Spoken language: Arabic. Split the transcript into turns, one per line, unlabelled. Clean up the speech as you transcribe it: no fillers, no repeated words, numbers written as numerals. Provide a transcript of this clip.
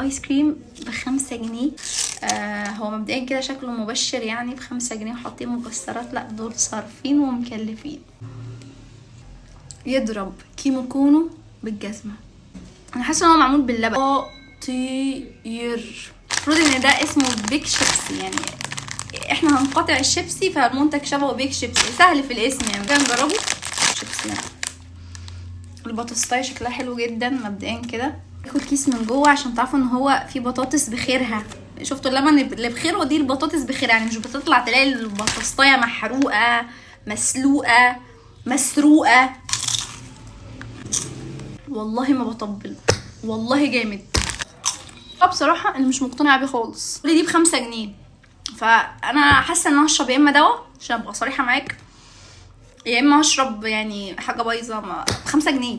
ايس كريم ب5 جنيه. هو مبدئيا كده شكله مبشر يعني، ب5 جنيه وحاطين مكسرات، لا دول صارفين ومكلفين. يضرب كيمو كونو بالجزمة. انا حاسه ان هو معمول باللبن. طير. المفروض ان ده اسمه بيك شيبسي، يعني احنا هنقطع الشيبسي فالمنتج شبهه بيك شيبسي، سهل في الاسم يعني. نجربه. شيبسي يعني. البطاطساية شكلها حلو جدا مبدئيا كده. اخد كيس من جوه عشان تعرفوا ان هو في بطاطس بخيرها. شفتوا اللبن اللي بخير، ودي البطاطس بخير، يعني مش بتطلع تلاقي البطاطساية محروقه مسلوقه مسروقه. والله ما بطبل، والله جامد. بصراحه انا مش مقتنعه بيه خالص. دي ب5 جنيه، فانا حاسه ان انا هشرب يا اما دواء عشان ابقى صريحه معاك، يا اما هشرب يعني حاجه بايظه. ب5 جنيه